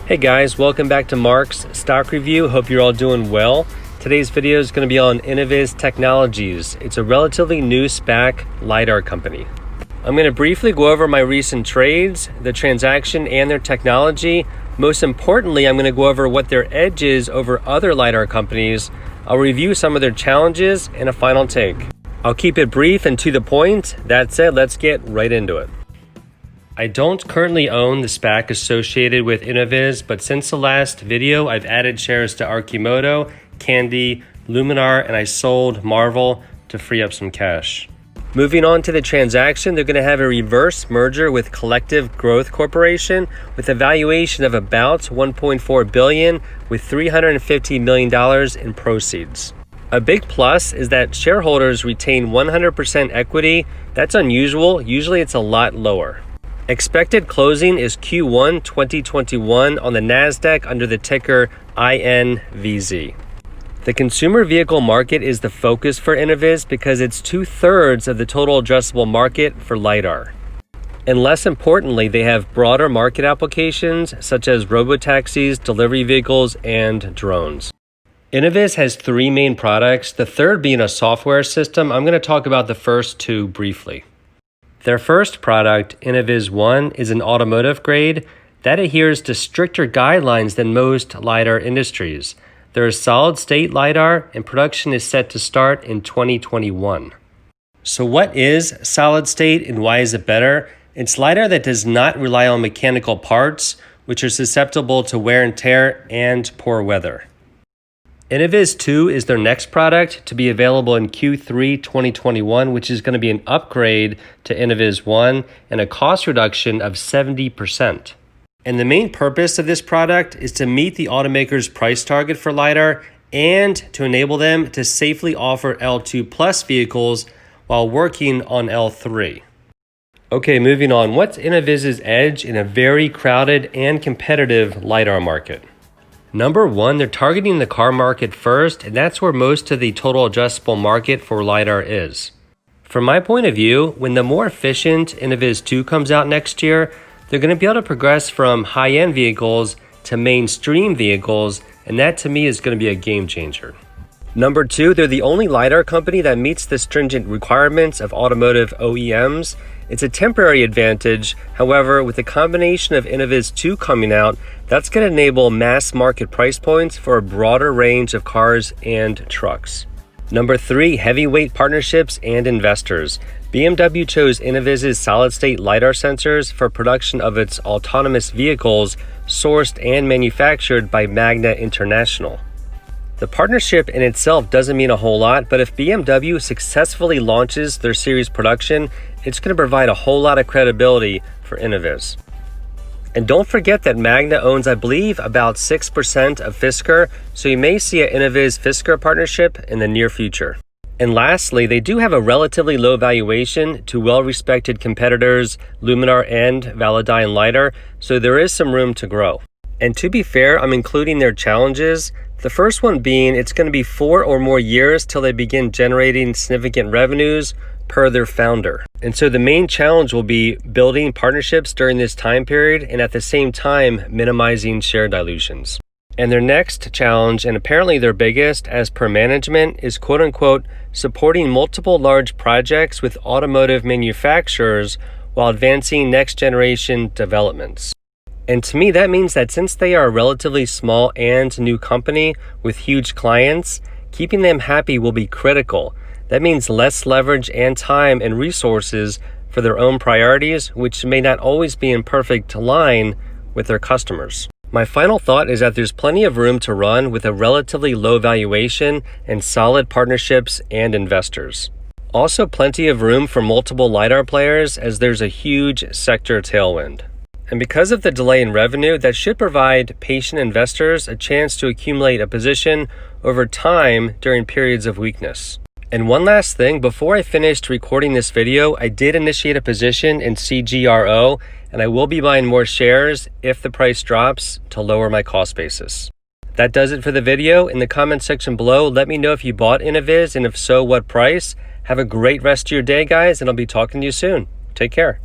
Hey guys, welcome back to Mark's Stock Review. Hope you're all doing well. Today's video is going to be on Innoviz Technologies. It's a relatively new SPAC LiDAR company. I'm going to briefly go over my recent trades, the transaction, and their technology. Most importantly, I'm going to go over what their edge is over other LiDAR companies. I'll review some of their challenges and a final take. I'll keep it brief and to the point. That said, let's get right into it. I don't currently own the SPAC associated with Innoviz, but since the last video, I've added shares to Arcimoto, Candy, Luminar, and I sold Marvel to free up some cash. Moving on to the transaction, they're going to have a reverse merger with Collective Growth Corporation with a valuation of about $1.4 billion with $350 million in proceeds. A big plus is that shareholders retain 100% equity. That's unusual. Usually it's a lot lower. Expected closing is Q1 2021 on the NASDAQ under the ticker INVZ. The consumer vehicle market is the focus for Innoviz because it's 2/3 of the total addressable market for LiDAR. And less importantly, they have broader market applications such as robotaxis, delivery vehicles, and drones. Innoviz has three main products, the third being a software system. I'm going to talk about the first two briefly. Their first product, Innoviz One, is an automotive grade that adheres to stricter guidelines than most LiDAR industries. There is solid-state LiDAR, and production is set to start in 2021. So what is solid-state and why is it better? It's LiDAR that does not rely on mechanical parts, which are susceptible to wear and tear and poor weather. Innoviz 2 is their next product to be available in Q3 2021, which is going to be an upgrade to Innoviz 1 and a cost reduction of 70%. And the main purpose of this product is to meet the automaker's price target for LiDAR and to enable them to safely offer L2 Plus vehicles while working on L3. Okay, moving on. What's Innoviz's edge in a very crowded and competitive LiDAR market? Number one, they're targeting the car market first, and that's where most of the total addressable market for LiDAR is. From my point of view, when the more efficient Innoviz 2 comes out next year, they're going to be able to progress from high-end vehicles to mainstream vehicles, and that to me is going to be a game changer. Number two, they're the only LiDAR company that meets the stringent requirements of automotive OEMs. It's a temporary advantage. However, with the combination of Innoviz 2 coming out, that's going to enable mass market price points for a broader range of cars and trucks. Number three, heavyweight partnerships and investors. BMW chose Innoviz's solid-state LiDAR sensors for production of its autonomous vehicles sourced and manufactured by Magna International. The partnership in itself doesn't mean a whole lot, but if BMW successfully launches their series production, it's going to provide a whole lot of credibility for Innoviz. And don't forget that Magna owns, I believe, about 6% of Fisker, so you may see an Innoviz-Fisker partnership in the near future. And lastly, they do have a relatively low valuation to well-respected competitors, Luminar and Velodyne LiDAR, so there is some room to grow. And to be fair, I'm including their challenges. The first one being it's going to be 4 or more years till they begin generating significant revenues per their founder. And so the main challenge will be building partnerships during this time period and at the same time minimizing share dilutions. And their next challenge, and apparently their biggest as per management, is quote unquote supporting multiple large projects with automotive manufacturers while advancing next generation developments. And to me, that means that since they are a relatively small and new company with huge clients, keeping them happy will be critical. That means less leverage and time and resources for their own priorities, which may not always be in perfect line with their customers. My final thought is that there's plenty of room to run with a relatively low valuation and solid partnerships and investors. Also, plenty of room for multiple LiDAR players as there's a huge sector tailwind. And because of the delay in revenue, that should provide patient investors a chance to accumulate a position over time during periods of weakness. And one last thing, before I finished recording this video, I did initiate a position in CGRO, and I will be buying more shares if the price drops to lower my cost basis. That does it for the video. In the comment section below, let me know if you bought Innoviz, and if so, what price. Have a great rest of your day, guys, and I'll be talking to you soon. Take care.